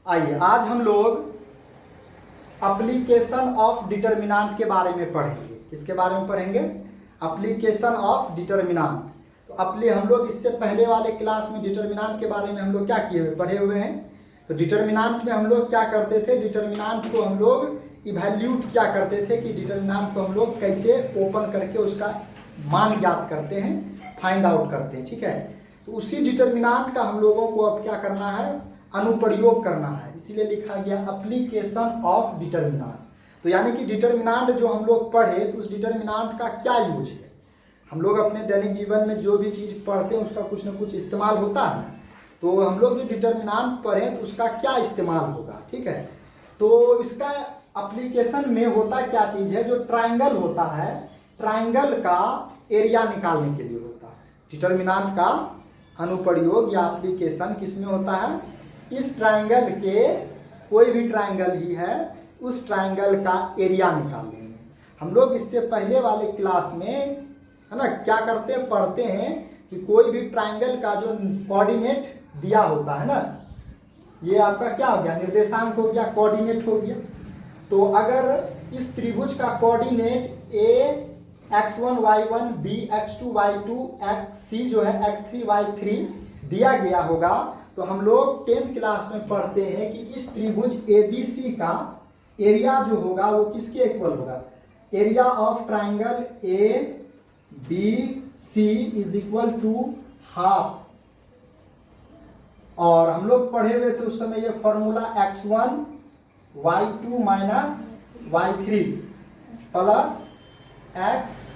आइए आज हम लोग एप्लीकेशन ऑफ डिटर्मिनेंट के बारे में पढ़ेंगे। किसके बारे में पढ़ेंगे? Application of determinant. तो हम लोग इससे पहले वाले क्लास में डिटर्मिनेंट के बारे में हम लोग क्या किए हुए पढ़े हुए हैं। तो डिटर्मिनेंट में हम लोग क्या करते थे, डिटर्मिनेंट को हम लोग इवैल्यूट क्या करते थे कि डिटर्मिनेंट को हम लोग कैसे ओपन करके उसका मान ज्ञात करते हैं, फाइंड आउट करते हैं। ठीक है, तो उसी डिटर्मिनेंट का हम लोगों को अब क्या करना है, अनुप्रयोग करना है। इसीलिए लिखा गया एप्लीकेशन ऑफ डिटर्मिनेंट। तो यानी कि डिटर्मिनेंट जो हम लोग पढ़े तो उस डिटर्मिनेंट का क्या यूज है। हम लोग अपने दैनिक जीवन में जो भी चीज पढ़ते हैं उसका कुछ ना कुछ इस्तेमाल होता है। तो हम लोग जो डिटर्मिनेंट पढ़े तो उसका क्या इस्तेमाल होगा। ठीक है, तो इसका एप्लीकेशन में होता क्या चीज है, जो ट्राइंगल होता है, ट्राइंगल का एरिया निकालने के लिए होता है। डिटर्मिनेंट का अनुप्रयोग या एप्लीकेशन किसमें होता है, इस ट्राइंगल के, कोई भी ट्राइंगल ही है, उस ट्राइंगल का एरिया निकालने में। हम लोग इससे पहले वाले क्लास में है ना क्या करते हैं, पढ़ते हैं कि कोई भी ट्राइंगल का जो कोऑर्डिनेट दिया होता है ना, ये आपका क्या हो गया, निर्देशांक हो गया, कोऑर्डिनेट हो गया। तो अगर इस त्रिभुज का coordinate a x1 y1 b x2 y2 c जो है x3 y3 दिया गया होगा, तो हम लोग 10th क्लास में पढ़ते हैं कि इस त्रिभुज ABC का एरिया जो होगा वो किसके इक्वल होगा, area of triangle ABC is equal to half. और हम लोग पढ़े हुए थे उस समय ये formula x1 y2 minus y3 plus x2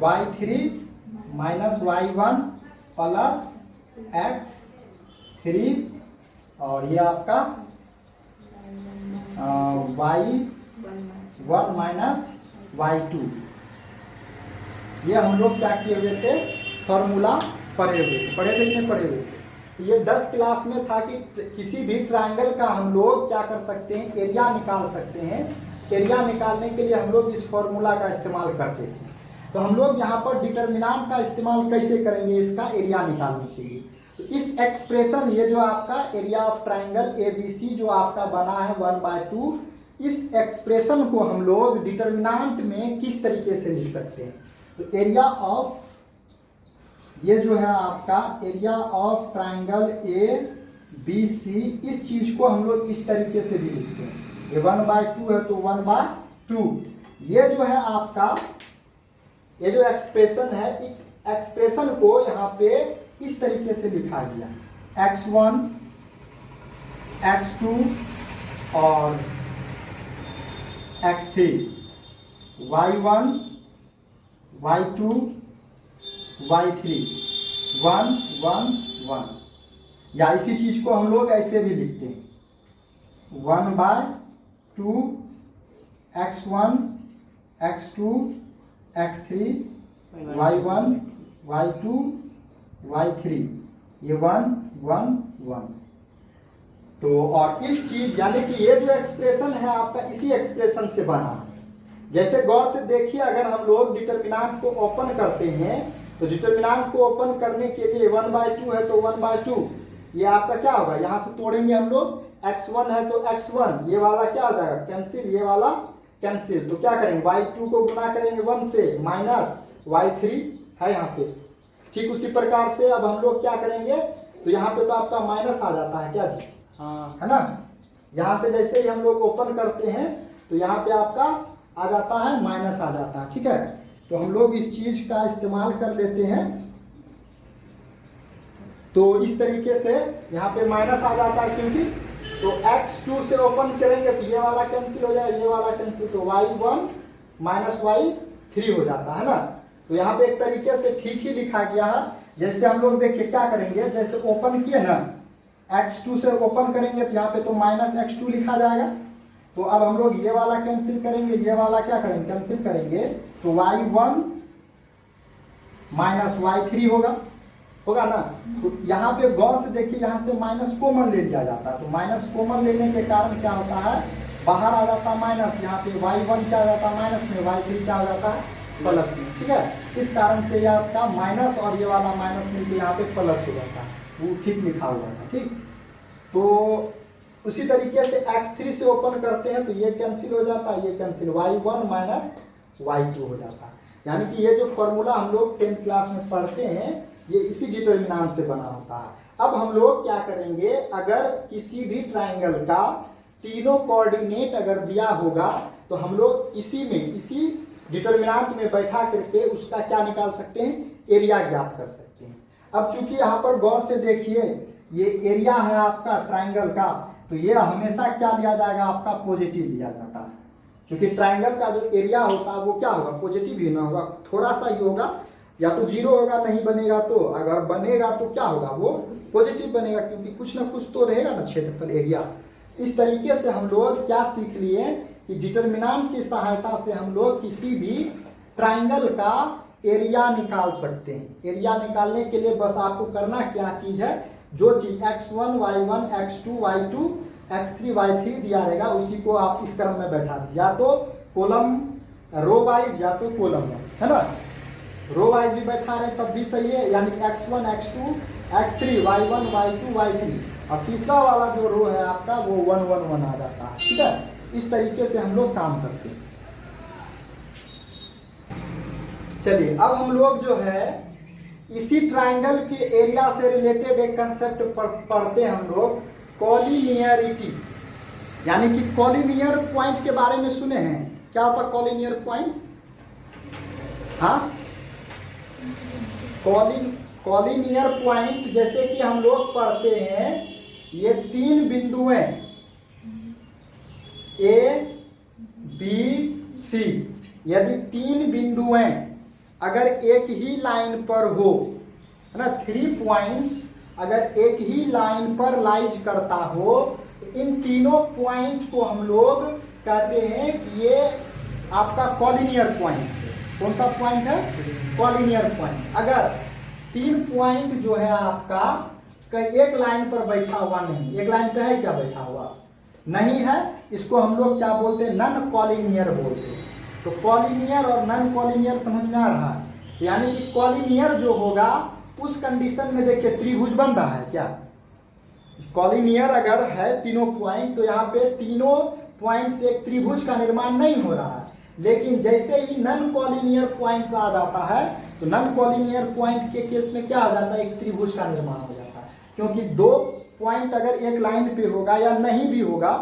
y3 minus y1 plus x3 और ये आपका y1 माइनस y2। ये हम लोग क्या किए हुए थे, फॉर्मूला पढ़े हुए थे, पढ़े थे कि नहीं पढ़े हुए थे। ये 10 क्लास में था कि किसी भी ट्राइंगल का हम लोग क्या कर सकते हैं, एरिया निकाल सकते हैं। एरिया निकालने के लिए हम लोग इस फॉर्मूला का इस्तेमाल करते हैं। तो हम लोग यहाँ पर डिटर्मिनेंट का इस्तेमाल कैसे करेंगे, इसका एरिया निकालने के लिए। तो इस एक्सप्रेशन, ये जो आपका एरिया ऑफ ट्राइंगल ABC जो आपका बना है 1/2, इस एक्सप्रेशन को हम लोग डिटर्मिनेंट में किस तरीके से लिख सकते हैं। तो एरिया ऑफ, ये जो है आपका एरिया ऑफ ट्राइंगल ABC, इस चीज को हम लोग इस तरीके से भी लिखते हैं। ये 1/2 है तो 1/2। ये जो है आपका, ये जो एक्सप्रेशन है, इस एक्सप्रेशन को यहाँ पे इस तरीके से लिखा गया, x1 x2 और x3, y1 y2 y3 1 1 1। या इसी चीज को हम लोग ऐसे भी लिखते हैं 1/2 x1 x2 x3 y1 y2 y3, ये 1 1 1। तो और इस चीज यानी कि ये जो एक्सप्रेशन है आपका इसी एक्सप्रेशन से बना है। जैसे गौर से देखिए, अगर हम लोग डिटर्मिनेंट को ओपन करते हैं तो डिटर्मिनेंट को ओपन करने के लिए 1/2 है तो 1/2, ये आपका क्या होगा, यहां से तोड़ेंगे हम लोग, x1 है तो x1, ये वाला क्या हो जाएगा, कैंसिल, ये वाला कैंसिल। तो क्या करेंगे, y2 को गुना करेंगे 1 से, माइनस y3 है यहाँ पे। ठीक उसी प्रकार से अब हम लोग क्या करेंगे, तो यहाँ पे तो आपका माइनस आ जाता है क्या जी, हाँ है ना। यहाँ से जैसे ही हम लोग ओपन करते हैं तो यहाँ पे आपका आ जाता है, माइनस आ जाता है। ठीक है, तो हम लोग इस चीज का इस्तेमाल कर लेते हैं। तो इस तरीके से यहाँ पे माइनस आ जाता है, क्योंकि तो x2 से ओपन करेंगे तो ये वाला कैंसिल हो जाएगा, ये वाला कैंसिल, तो y1 माइनस y3 हो जाता है ना। तो यहाँ पे एक तरीके से ठीक ही लिखा गया है। जैसे हम लोग देखिए क्या करेंगे, जैसे ओपन किए ना, x2 से ओपन करेंगे तो यहाँ पे तो माइनस x2 लिखा जाएगा। तो अब हम लोग ये वाला कैंसिल करेंगे, ये वाला क्या करेंगे, कैंसिल करेंगे, तो y1 माइनस y3 होगा ना। तो यहाँ पे गौर से देखिए, यहाँ से माइनस कॉमन ले लिया जाता है। तो माइनस कॉमन लेने के कारण क्या होता है, बाहर आ जाता है माइनस, यहाँ पे y1 क्या हो जाता है माइनस में, y3 क्या हो जाता है प्लस में, ठीक है। इस कारण से ये आपका माइनस और ये वाला माइनस मिलकर यहाँ पे प्लस हो जाता है, वो ठीक लिखा हुआ था, ठीक। तो उसी तरीके से x3 से ओपन करते हैं तो ये कैंसिल हो जाता है, ये कैंसिल, y1 माइनस y2 हो जाता है। यानी कि ये जो फॉर्मूला हम लोग 10th क्लास में पढ़ते हैं ये इसी डिटर्मिनेंट से बना होता है। अब हम लोग क्या करेंगे, अगर किसी भी ट्राइंगल का तीनों कोऑर्डिनेट अगर दिया होगा तो हम लोग इसी डिटर्मिनेंट में बैठा करके उसका क्या निकाल सकते हैं, एरिया ज्ञात कर सकते हैं। अब चूंकि यहाँ पर गौर से देखिए ये एरिया है आपका ट्राइंगल का, तो ये हमेशा क्या लिया जाएगा, आपका पॉजिटिव लिया जाता है। क्योंकि ट्राइंगल का जो एरिया होता है वो क्या होगा, पॉजिटिव ही ना होगा, थोड़ा सा ही होगा, या तो जीरो होगा, नहीं बनेगा तो, अगर बनेगा तो क्या होगा, वो पॉजिटिव बनेगा, क्योंकि कुछ ना कुछ तो रहेगा ना क्षेत्रफल, एरिया। इस तरीके से हम लोग क्या सीख लिए कि डिटर्मिनेंट की सहायता से हम लोग किसी भी ट्राइंगल का एरिया निकाल सकते हैं। एरिया निकालने के लिए बस आपको करना क्या चीज है, जो चीज x1 y1 x2 y2 x3 y3 दिया रहेगा उसी को आप इस क्रम में बैठा दीजिए, या तो कॉलम रो वाइज या तो कॉलम वाइज, है ना। रो वाइज भी बैठा रहे तब भी सही है, यानी x1 x2 x3 y1 y2 y3, और तीसरा वाला जो रो है आपका वो 1 1 1 आ जाता है, ठीक है। इस तरीके से हम लोग काम करते हैं। चलिए अब हम लोग जो है इसी ट्राइंगल के एरिया से रिलेटेड एक कंसेप्ट पढ़ते हैं हम लोग, कॉलिनियरिटी। यानी कि कॉलिनियर पॉइंट के बारे में सुने हैं, क्या होता है कॉलिनियर पॉइंट्स, हाँ। कॉलिनियर पॉइंट जैसे कि हम लोग पढ़ते हैं, ये तीन बिंदुएं A B C, यदि तीन बिंदुएं अगर एक ही लाइन पर हो, है ना, 3 पॉइंट्स अगर एक ही लाइन पर लाइज करता हो, तो इन तीनों पॉइंट को हम लोग कहते हैं कि ये आपका कॉलिनियर पॉइंट्स है। कौन सा पॉइंट है, कॉलिनियर पॉइंट। अगर 3 पॉइंट जो है आपका एक लाइन पर बैठा हुआ नहीं, एक लाइन पे है क्या बैठा हुआ नहीं है, इसको हम लोग क्या बोलते हैं, नन कॉलिनियर बोलते हैं। तो कॉलिनियर और नन कॉलिनियर समझ में आ रहा है, यानी कि कॉलिनियर जो होगा उस कंडीशन में देखिए त्रिभुज बन रहा है क्या, कॉलिनियर अगर है तीनों पॉइंट तो यहाँ पे तीनों पॉइंट से एक त्रिभुज का निर्माण नहीं हो रहा है। लेकिन जैसे ही नन कॉलिनियर पॉइंट आ जाता है तो नन कॉलिनियर पॉइंट के केस में क्या हो जाता है, एक त्रिभुज का निर्माण हो जाता है। क्योंकि 2 पॉइंट अगर एक लाइन पे होगा या नहीं भी होगा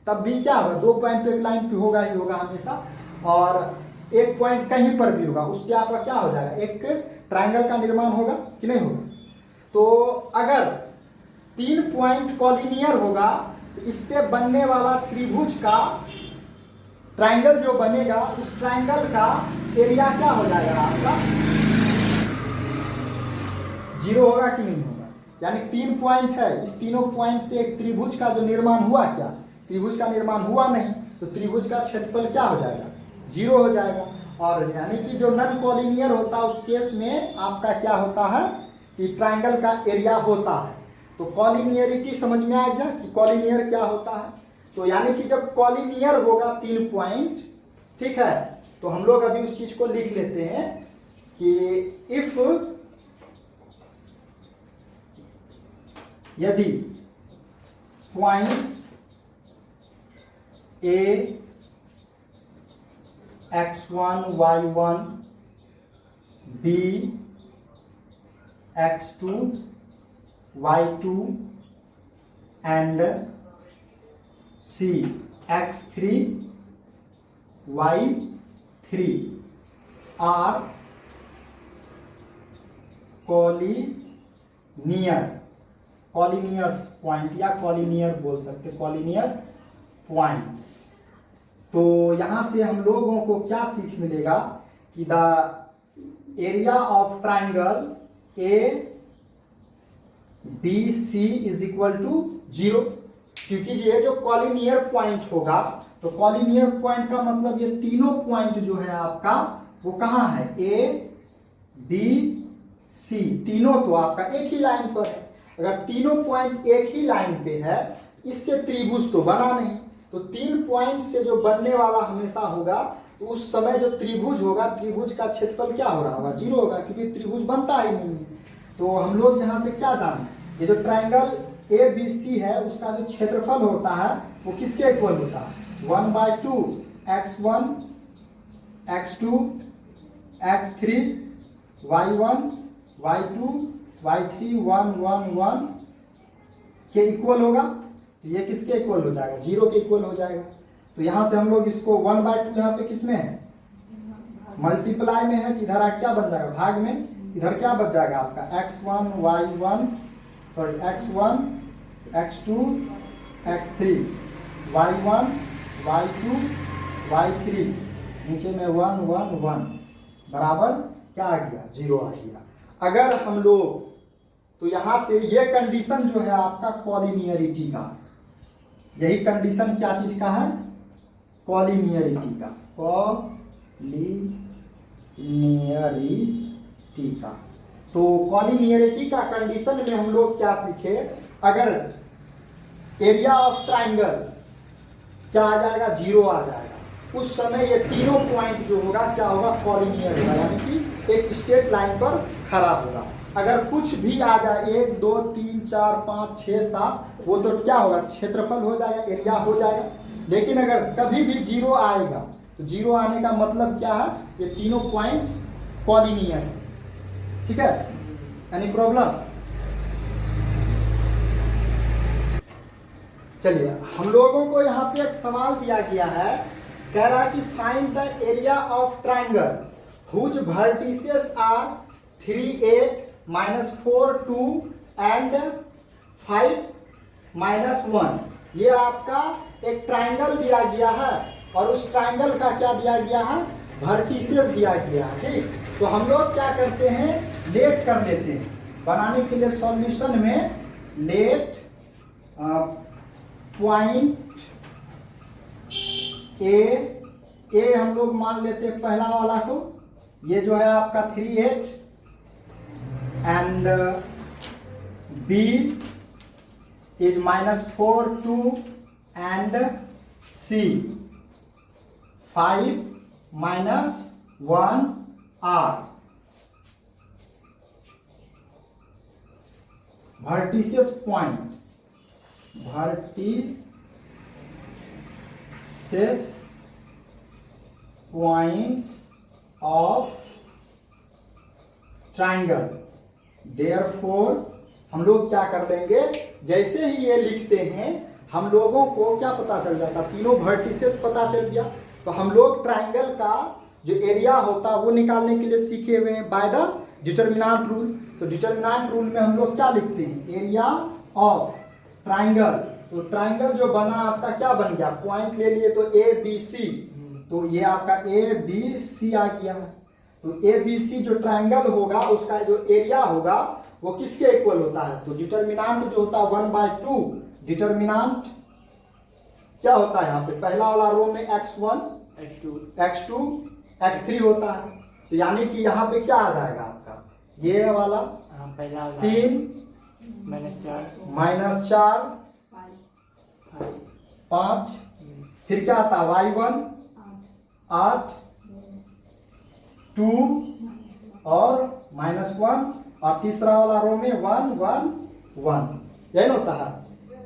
तब भी क्या होगा, 2 पॉइंट तो एक लाइन पे होगा ही होगा हमेशा, और एक पॉइंट कहीं पर भी होगा, उससे आपका क्या हो जाएगा, एक ट्रायंगल का निर्माण होगा कि नहीं होगा। तो अगर 3 पॉइंट कॉलिनियर होगा तो इससे बनने वाला त्रिभुज का ट्रायंगल जो बनेगा उस ट्रायंगल का एरिया क्या हो जाएगा आपका, 0 होगा कि नहीं होगा। यानी 3 पॉइंट है, इस तीनों पॉइंट से एक त्रिभुज का जो निर्माण हुआ, क्या त्रिभुज का निर्माण हुआ नहीं, तो त्रिभुज का क्षेत्रफल क्या हो जाएगा, 0 हो जाएगा। और यानी कि जो नन कॉलिनियर होता है उस केस में आपका क्या होता है कि ट्रायंगल का एरिया होता है। तो कॉलिनियरिटी समझ में आ गया कि कॉलिनियर क्या होता है। तो यानी कि जब कॉलिनियर होगा 3 पॉइंट, ठीक है, तो हम लोग अभी उस चीज को लिख लेते हैं कि इफ यदि points A x1 y1 B x2 y2 and C x3 y3 are collinear point या कॉलिनियर बोल सकते, कॉलिनियर पॉइंट्स। तो यहां से हम लोगों को क्या सीख मिलेगा कि the area of triangle A B C is equal to 0, क्योंकि ये जो कॉलिनियर पॉइंट होगा तो कॉलिनियर पॉइंट का मतलब ये तीनों पॉइंट जो है आपका वो कहां है, ए बी सी, तीनों तो आपका एक ही लाइन पर है। अगर तीनों पॉइंट एक ही लाइन पे है इससे त्रिभुज तो बना नहीं, तो 3 पॉइंट से जो बनने वाला हमेशा होगा तो उस समय जो त्रिभुज होगा, त्रिभुज का क्षेत्रफल क्या हो रहा होगा, 0 होगा, क्योंकि त्रिभुज बनता ही नहीं है। तो हम लोग यहाँ से क्या जाने, ये जो ट्राइंगल ABC है उसका जो क्षेत्रफल होता है वो किसके इक्वल होता है, 1/2 x1 x2 x3 y1 y2 y3 1 1 1 के इक्वल होगा। तो ये किसके इक्वल हो जाएगा, 0 के इक्वल हो जाएगा। तो यहाँ से हम लोग इसको 1/2 यहाँ पे किस में है, मल्टीप्लाई में है, तो इधर क्या बन जाएगा, भाग में। इधर क्या बच जाएगा आपका x1 y1 sorry x1 x2 x3 y1 y2 y3 नीचे में 1 1 1 बराबर क्या आ गया, 0 आ गया। अगर हम लोग तो यहाँ से ये कंडीशन जो है आपका कॉलिनियरिटी का, यही कंडीशन क्या चीज का है, कॉलिनियरिटी का, कॉलिनियरिटी का। तो कॉलिनियरिटी का कंडीशन में हम लोग क्या सीखे, अगर एरिया ऑफ ट्राइंगल क्या आ जाएगा, 0 आ जाएगा, उस समय ये तीनों पॉइंट जो होगा क्या होगा, कॉलिनियर होगा, यानी कि एक स्ट्रेट लाइन पर खड़ा होगा। अगर कुछ भी आ जाए 1 2 3 4 5 6 7 वो तो क्या होगा, क्षेत्रफल हो जाएगा, एरिया हो जाएगा। लेकिन अगर कभी भी 0 आएगा तो 0 आने का मतलब क्या है, ये तीनों पॉइंट्स कॉलिनियर है। ठीक है, एनी प्रॉब्लम। चलिए, हम लोगों को यहाँ पे एक सवाल दिया गया है, कह रहा है कि find the area of triangle whose vertices are 3 8 -4 2 and 5 -1। ये आपका एक ट्राइंगल दिया गया है और उस ट्राइंगल का क्या दिया गया है, वर्टिसेस दिया गया है। ठीक, तो हम लोग क्या करते हैं, लेट कर लेते हैं बनाने के लिए। सॉल्यूशन में लेट पॉइंट ए हम लोग मान लेते हैं पहला वाला को, ये जो है आपका 3 8 and B is -4 2 and C 5 -1 are. Vertices point, vertices points of triangle। Therefore हम लोग क्या कर लेंगे, जैसे ही ये लिखते हैं हम लोगों को क्या पता चल जाता, तीनों वर्टिसेस पता चल गया। तो हम लोग ट्राइंगल का जो एरिया होता वो निकालने के लिए सीखे हुए हैं बाय द डिटरमिनेंट रूल। तो डिटरमिनेंट रूल में हम लोग क्या लिखते हैं, एरिया ऑफ ट्राइंगल। तो ट्राइंगल जो बना आपका क्या बन गया, पॉइंट ले लिए तो ABC, तो ये आपका ABC आ गया। तो ABC जो ट्राइंगल होगा उसका जो एरिया होगा वो किसके इक्वल होता है, तो डिटरमिनेंट जो होता है 1/2। डिटरमिनेंट क्या होता है, यहाँ पे पहला वाला रो में x1 x2 x3 होता है। तो यानी कि यहाँ पे क्या आ जाएगा आपका, ये वाला 3 -4 5, फिर क्या आता है y1 8 2 और -1, और तीसरा वाला रो में 1 1 1, यही होता है।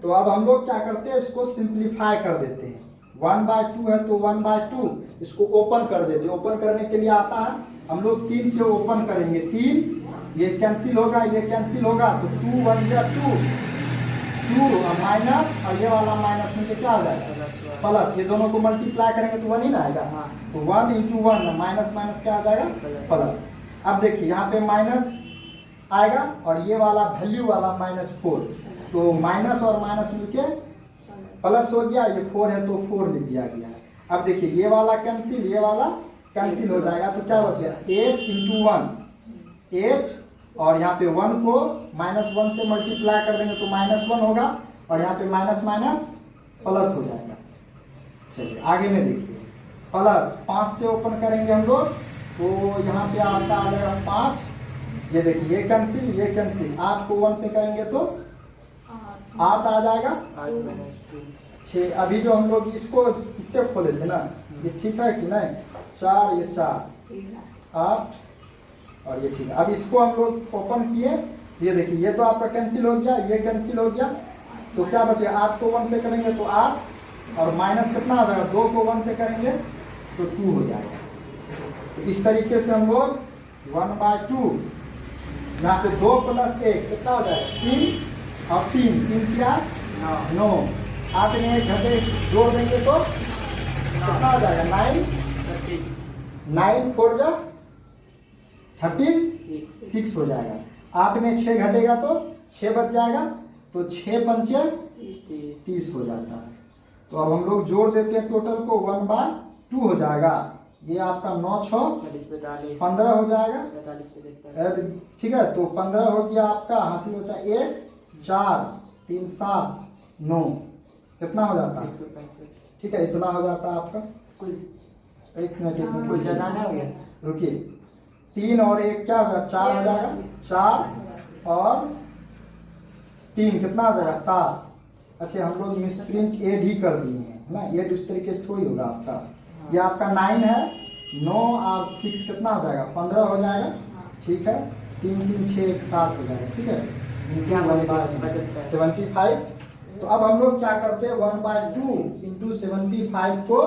तो अब हम लोग क्या करते हैं, इसको सिंप्लीफाई कर देते हैं। 1/2 है तो 1/2 इसको ओपन कर देते हैं। ओपन करने के लिए आता है, हम लोग 3 से ओपन करेंगे, 3 ये कैंसिल होगा, ये कैंसिल होगा, तो 2 1 2 माइनस, और ये वाला माइनस में क्या आ जाएगा, प्लस। ये दोनों को मल्टीप्लाई करेंगे तो 1 ही ना आएगा। तो 1 × 1 माइनस माइनस क्या आ जाएगा, प्लस। अब देखिए यहाँ पे माइनस आएगा और ये वाला वैल्यू वाला -4, तो माइनस और माइनस मिलके प्लस हो गया। ये 4 है तो 4 लिख दिया गया है। अब देखिए ये वाला कैंसिल, ये वाला कैंसिल हो जाएगा, तो क्या बच गया 8 × 1 8, और यहाँ पे 1 को -1 से मल्टीप्लाई कर देंगे तो -1 होगा, और यहाँ पे माइनस माइनस प्लस हो जाएगा। चलिए आगे में देखिए, प्लस 5 से ओपन करेंगे हम लोग, तो यहाँ पे आपका आ जाएगा 5। ये देखिए ये कैंसिल, ये कैंसिल, 8 को 1 से करेंगे तो 8 आ जाएगा 6। अभी जो हम लोग इसको इससे खोले थे ना, ये ठीक है कि नहीं, 4 ये 4 8 और ये ठीक है। अब इसको हम लोग ओपन किए, ये देखिए ये तो आपका कैंसिल हो गया, ये कैंसिल हो गया, तो क्या बचेगा 8 को 1 से करेंगे तो 8 और माइनस कितना आ जाएगा 2 को 1 से करेंगे तो 2 हो जाएगा। तो इस तरीके से हम लोग 1/2 यहाँ पे 2 + 1 कितना हो जाएगा 3 और 3 क्या 9 8 में 1 घटे जोड़ देंगे तो कितना हो जाएगा 9 4 जा 36 हो जाएगा। 8 में 6 घटेगा तो 6 बच जाएगा, तो 6 पंचे 30 हो जाता है। तो अब हम लोग जोड़ देते हैं टोटल को 1/2 हो जाएगा। ये आपका 9 6 15 हो जाएगा, ठीक है। तो 15 हो गया आपका, हासिल हो जाए 1 4 3 7 9 कितना हो जाता है, ठीक है इतना हो जाता है आपका। एक मिनट ज्यादा नहीं हो गया, रुकिए 3 और 1 क्या होगा 4 हो जाएगा, 4 और 3 कितना हो जाएगा 7। अच्छा हम लोग मिसप्रिंट एड ही कर दिए हैं ना, एड उस तरीके से थोड़ी होगा आपका। ये आपका 9 है, 9 और 6 कितना हो जाएगा 15 हो जाएगा, ठीक है। 3 3 6 1 7 हो जाएगा, ठीक है। 75। तो अब हम लोग क्या करते हैं 1/2 इंटू 75 को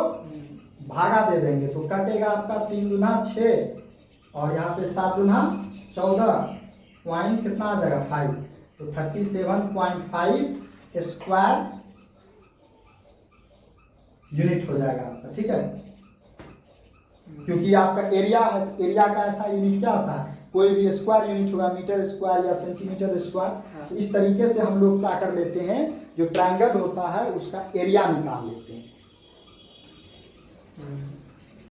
भागा दे देंगे, तो कटेगा आपका 3 दूना 6 और यहाँ पे 7 दूना 14 पॉइंट कितना आ जाएगा 5, तो 37.5 स्क्वायर यूनिट हो जाएगा आपका, ठीक है। क्योंकि आपका एरिया है तो एरिया का ऐसा यूनिट क्या होता है, कोई भी स्क्वायर यूनिट होगा मीटर स्क्वायर या सेंटीमीटर स्क्वायर। तो इस तरीके से हम लोग क्या कर लेते हैं, जो ट्रायंगल होता है उसका एरिया निकाल लेते हैं।